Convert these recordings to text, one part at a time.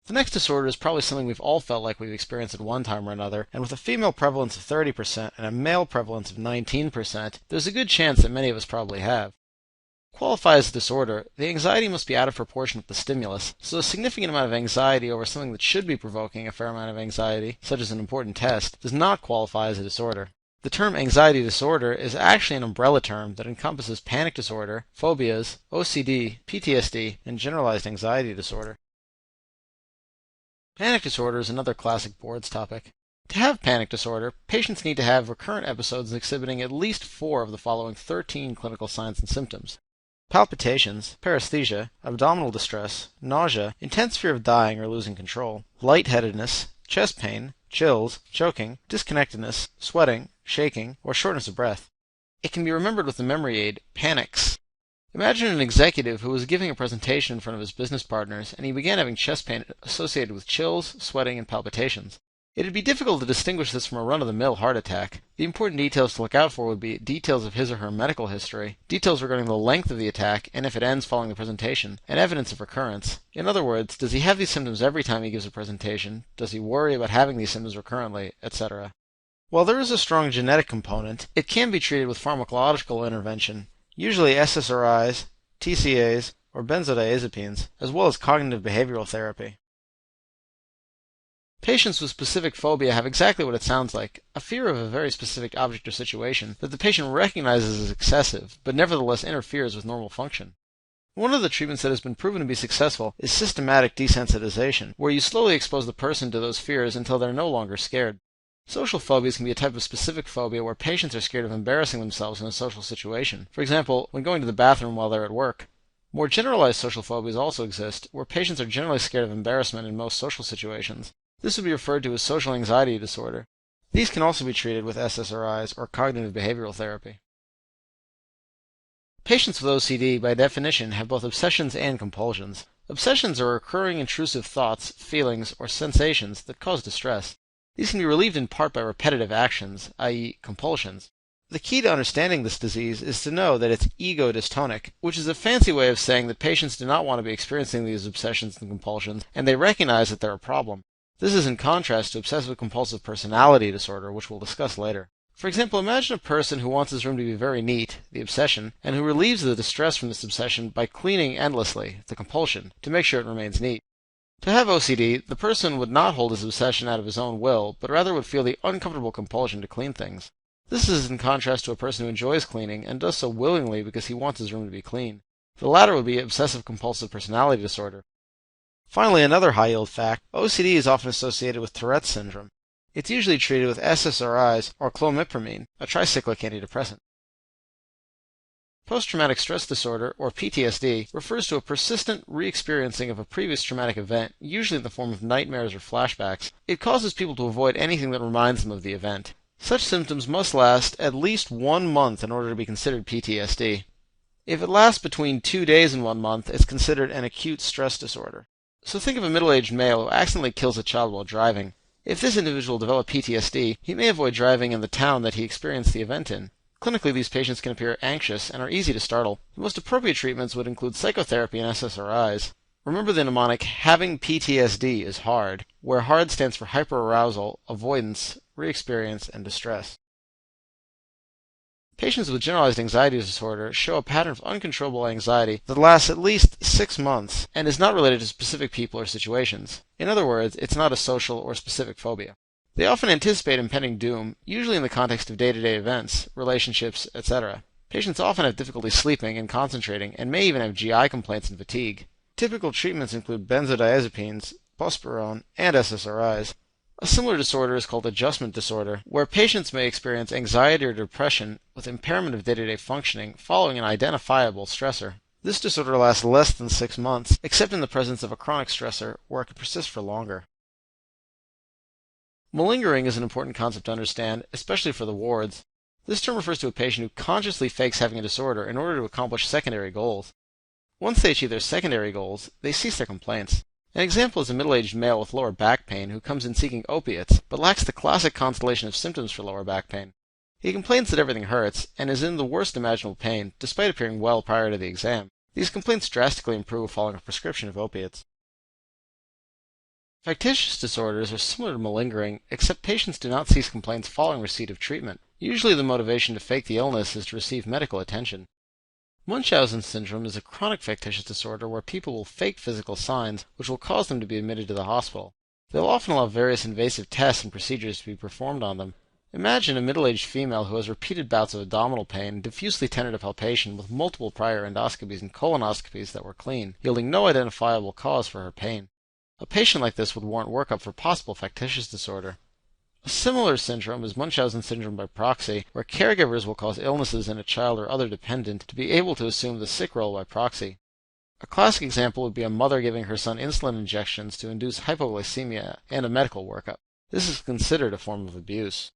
The next disorder is probably something we've all felt like we've experienced at one time or another, and with a female prevalence of 30% and a male prevalence of 19%, there's a good chance that many of us probably have. To qualify as a disorder, the anxiety must be out of proportion with the stimulus, so a significant amount of anxiety over something that should be provoking a fair amount of anxiety, such as an important test, does not qualify as a disorder. The term anxiety disorder is actually an umbrella term that encompasses panic disorder, phobias, OCD, PTSD, and generalized anxiety disorder. Panic disorder is another classic boards topic. To have panic disorder, patients need to have recurrent episodes exhibiting at least 4 of the following 13 clinical signs and symptoms: palpitations, paresthesia, abdominal distress, nausea, intense fear of dying or losing control, lightheadedness, chest pain, chills, choking, disconnectedness, sweating, shaking, or shortness of breath. It can be remembered with the memory aid PANIX. Imagine an executive who was giving a presentation in front of his business partners, and he began having chest pain associated with chills, sweating, and palpitations. It'd be difficult to distinguish this from a run-of-the-mill heart attack. The important details to look out for would be details of his or her medical history, details regarding the length of the attack and if it ends following the presentation, and evidence of recurrence. In other words, does he have these symptoms every time he gives a presentation? Does he worry about having these symptoms recurrently, etc.? While there is a strong genetic component, it can be treated with pharmacological intervention, usually SSRIs, TCAs, or benzodiazepines, as well as cognitive behavioral therapy. Patients with specific phobia have exactly what it sounds like, a fear of a very specific object or situation that the patient recognizes as excessive, but nevertheless interferes with normal function. One of the treatments that has been proven to be successful is systematic desensitization, where you slowly expose the person to those fears until they're no longer scared. Social phobias can be a type of specific phobia where patients are scared of embarrassing themselves in a social situation, for example, when going to the bathroom while they're at work. More generalized social phobias also exist, where patients are generally scared of embarrassment in most social situations. This would be referred to as social anxiety disorder. These can also be treated with SSRIs or cognitive behavioral therapy. Patients with OCD, by definition, have both obsessions and compulsions. Obsessions are recurring intrusive thoughts, feelings, or sensations that cause distress. These can be relieved in part by repetitive actions, i.e., compulsions. The key to understanding this disease is to know that it's ego-dystonic, which is a fancy way of saying that patients do not want to be experiencing these obsessions and compulsions, and they recognize that they're a problem. This is in contrast to obsessive-compulsive personality disorder, which we'll discuss later. For example, imagine a person who wants his room to be very neat, the obsession, and who relieves the distress from this obsession by cleaning endlessly, the compulsion, to make sure it remains neat. To have OCD, the person would not hold his obsession out of his own will, but rather would feel the uncomfortable compulsion to clean things. This is in contrast to a person who enjoys cleaning and does so willingly because he wants his room to be clean. The latter would be obsessive-compulsive personality disorder. Finally, another high-yield fact, OCD is often associated with Tourette's syndrome. It's usually treated with SSRIs or clomipramine, a tricyclic antidepressant. Post-traumatic stress disorder, or PTSD, refers to a persistent re-experiencing of a previous traumatic event, usually in the form of nightmares or flashbacks. It causes people to avoid anything that reminds them of the event. Such symptoms must last at least 1 month in order to be considered PTSD. If it lasts between 2 days and 1 month, it's considered an acute stress disorder. So think of a middle-aged male who accidentally kills a child while driving. If this individual developed PTSD, he may avoid driving in the town that he experienced the event in. Clinically, these patients can appear anxious and are easy to startle. The most appropriate treatments would include psychotherapy and SSRIs. Remember the mnemonic, having PTSD is hard, where hard stands for hyperarousal, avoidance, re-experience, and distress. Patients with generalized anxiety disorder show a pattern of uncontrollable anxiety that lasts at least 6 months and is not related to specific people or situations. In other words, it's not a social or specific phobia. They often anticipate impending doom, usually in the context of day-to-day events, relationships, etc. Patients often have difficulty sleeping and concentrating, and may even have GI complaints and fatigue. Typical treatments include benzodiazepines, buspirone, and SSRIs. A similar disorder is called adjustment disorder, where patients may experience anxiety or depression with impairment of day-to-day functioning following an identifiable stressor. This disorder lasts less than 6 months, except in the presence of a chronic stressor, where it can persist for longer. Malingering is an important concept to understand, especially for the wards. This term refers to a patient who consciously fakes having a disorder in order to accomplish secondary goals. Once they achieve their secondary goals, they cease their complaints. An example is a middle-aged male with lower back pain who comes in seeking opiates, but lacks the classic constellation of symptoms for lower back pain. He complains that everything hurts, and is in the worst imaginable pain, despite appearing well prior to the exam. These complaints drastically improve following a prescription of opiates. Factitious disorders are similar to malingering, except patients do not cease complaints following receipt of treatment. Usually the motivation to fake the illness is to receive medical attention. Munchausen syndrome is a chronic factitious disorder where people will fake physical signs which will cause them to be admitted to the hospital. They'll often allow various invasive tests and procedures to be performed on them. Imagine a middle-aged female who has repeated bouts of abdominal pain, diffusely tentative palpation with multiple prior endoscopies and colonoscopies that were clean, yielding no identifiable cause for her pain. A patient like this would warrant workup for possible factitious disorder. A similar syndrome is Munchausen syndrome by proxy, where caregivers will cause illnesses in a child or other dependent to be able to assume the sick role by proxy. A classic example would be a mother giving her son insulin injections to induce hypoglycemia and a medical workup. This is considered a form of abuse.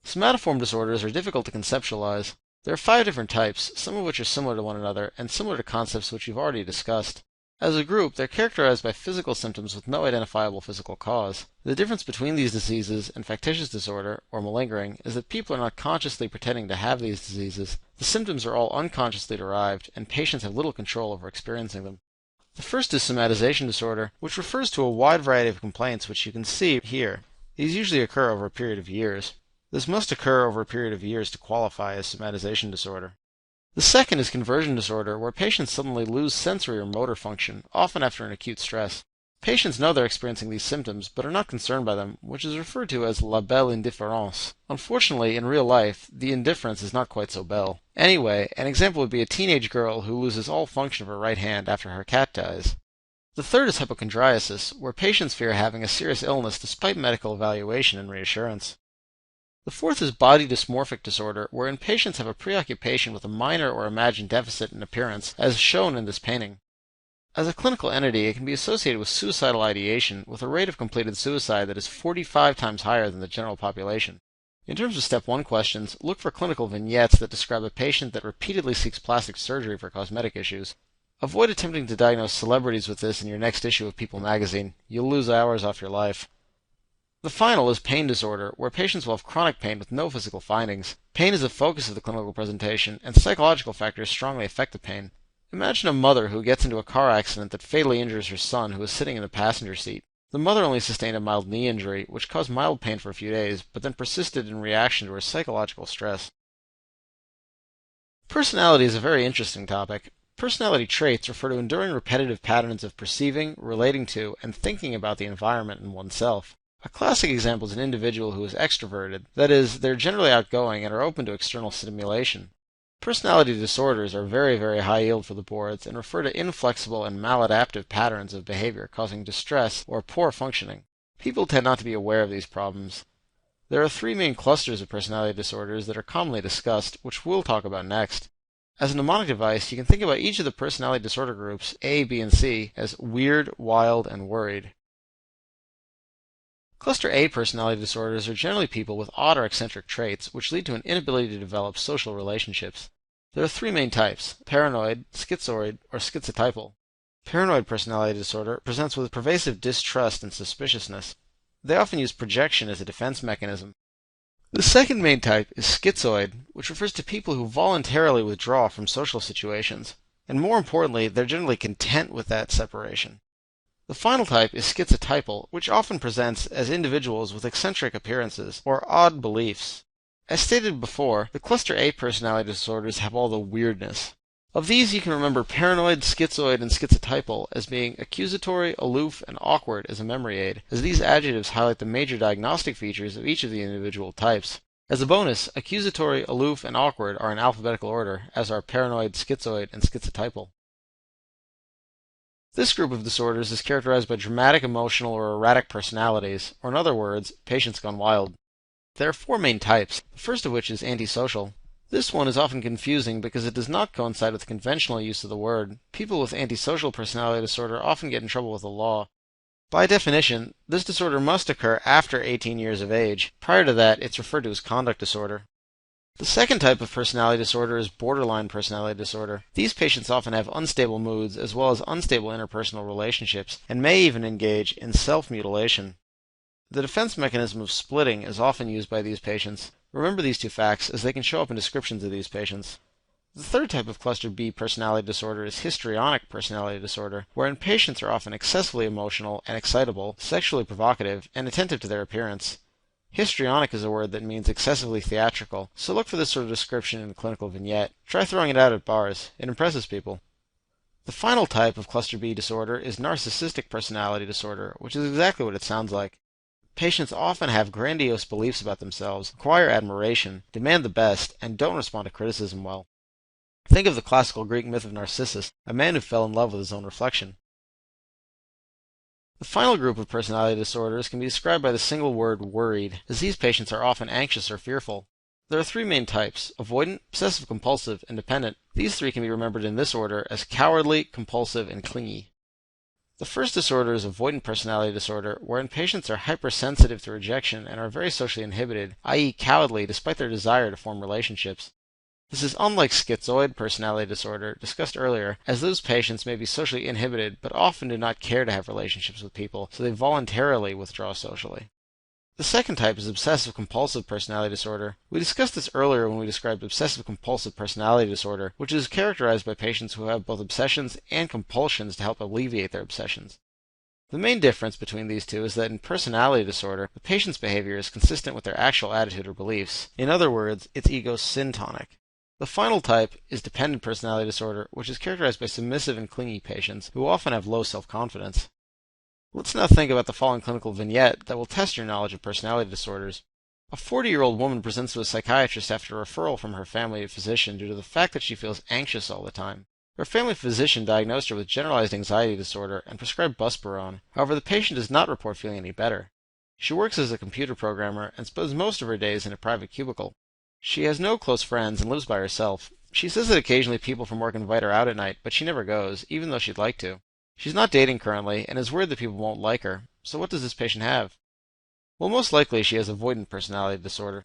Somatoform disorders are difficult to conceptualize. There are 5 different types, some of which are similar to one another and similar to concepts which you've already discussed. As a group, they're characterized by physical symptoms with no identifiable physical cause. The difference between these diseases and factitious disorder, or malingering, is that people are not consciously pretending to have these diseases. The symptoms are all unconsciously derived, and patients have little control over experiencing them. The first is somatization disorder, which refers to a wide variety of complaints which you can see here. These usually occur over a period of years. This must occur over a period of years to qualify as somatization disorder. The second is conversion disorder, where patients suddenly lose sensory or motor function, often after an acute stress. Patients know they're experiencing these symptoms, but are not concerned by them, which is referred to as la belle indifférence. Unfortunately, in real life, the indifference is not quite so belle. Anyway, an example would be a teenage girl who loses all function of her right hand after her cat dies. The third is hypochondriasis, where patients fear having a serious illness despite medical evaluation and reassurance. The fourth is body dysmorphic disorder, wherein patients have a preoccupation with a minor or imagined deficit in appearance, as shown in this painting. As a clinical entity, it can be associated with suicidal ideation, with a rate of completed suicide that is 45 times higher than the general population. In terms of Step 1 questions, look for clinical vignettes that describe a patient that repeatedly seeks plastic surgery for cosmetic issues. Avoid attempting to diagnose celebrities with this in your next issue of People magazine. You'll lose hours off your life. The final is pain disorder, where patients will have chronic pain with no physical findings. Pain is the focus of the clinical presentation, and psychological factors strongly affect the pain. Imagine a mother who gets into a car accident that fatally injures her son who is sitting in the passenger seat. The mother only sustained a mild knee injury, which caused mild pain for a few days, but then persisted in reaction to her psychological stress. Personality is a very interesting topic. Personality traits refer to enduring repetitive patterns of perceiving, relating to, and thinking about the environment and oneself. A classic example is an individual who is extroverted, that is, they're generally outgoing and are open to external stimulation. Personality disorders are very, very high yield for the boards and refer to inflexible and maladaptive patterns of behavior causing distress or poor functioning. People tend not to be aware of these problems. There are 3 main clusters of personality disorders that are commonly discussed, which we'll talk about next. As a mnemonic device, you can think about each of the personality disorder groups, A, B, and C, as weird, wild, and worried. Cluster A personality disorders are generally people with odd or eccentric traits, which lead to an inability to develop social relationships. There are 3 main types: paranoid, schizoid, or schizotypal. Paranoid personality disorder presents with pervasive distrust and suspiciousness. They often use projection as a defense mechanism. The second main type is schizoid, which refers to people who voluntarily withdraw from social situations, and more importantly, they're generally content with that separation. The final type is schizotypal, which often presents as individuals with eccentric appearances or odd beliefs. As stated before, the cluster A personality disorders have all the weirdness. Of these, you can remember paranoid, schizoid, and schizotypal as being accusatory, aloof, and awkward as a memory aid, as these adjectives highlight the major diagnostic features of each of the individual types. As a bonus, accusatory, aloof, and awkward are in alphabetical order, as are paranoid, schizoid, and schizotypal. This group of disorders is characterized by dramatic emotional or erratic personalities, or in other words, patients gone wild. There are 4 main types, the first of which is antisocial. This one is often confusing because it does not coincide with the conventional use of the word. People with antisocial personality disorder often get in trouble with the law. By definition, this disorder must occur after 18 years of age. Prior to that, it's referred to as conduct disorder. The second type of personality disorder is borderline personality disorder. These patients often have unstable moods as well as unstable interpersonal relationships and may even engage in self-mutilation. The defense mechanism of splitting is often used by these patients. Remember these 2 facts as they can show up in descriptions of these patients. The third type of cluster B personality disorder is histrionic personality disorder, wherein patients are often excessively emotional and excitable, sexually provocative, and attentive to their appearance. Histrionic is a word that means excessively theatrical, so look for this sort of description in a clinical vignette. Try throwing it out at bars. It impresses people. The final type of cluster B disorder is narcissistic personality disorder, which is exactly what it sounds like. Patients often have grandiose beliefs about themselves, require admiration, demand the best, and don't respond to criticism well. Think of the classical Greek myth of Narcissus, a man who fell in love with his own reflection. The final group of personality disorders can be described by the single word worried, as these patients are often anxious or fearful. There are three main types: avoidant, obsessive-compulsive, and dependent. These three can be remembered in this order as cowardly, compulsive, and clingy. The first disorder is avoidant personality disorder, wherein patients are hypersensitive to rejection and are very socially inhibited, i.e. cowardly despite their desire to form relationships. This is unlike schizoid personality disorder, discussed earlier, as those patients may be socially inhibited but often do not care to have relationships with people, so they voluntarily withdraw socially. The second type is obsessive-compulsive personality disorder. We discussed this earlier when we described obsessive-compulsive personality disorder, which is characterized by patients who have both obsessions and compulsions to help alleviate their obsessions. The main difference between these two is that in personality disorder, the patient's behavior is consistent with their actual attitude or beliefs. In other words, it's ego-syntonic. The final type is dependent personality disorder, which is characterized by submissive and clingy patients who often have low self-confidence. Let's now think about the following clinical vignette that will test your knowledge of personality disorders. A 40-year-old woman presents to a psychiatrist after a referral from her family physician due to the fact that she feels anxious all the time. Her family physician diagnosed her with generalized anxiety disorder and prescribed buspirone. However, the patient does not report feeling any better. She works as a computer programmer and spends most of her days in a private cubicle. She has no close friends and lives by herself. She says that occasionally people from work invite her out at night, but she never goes, even though she'd like to. She's not dating currently, and is worried that people won't like her. So what does this patient have? Well, most likely she has avoidant personality disorder.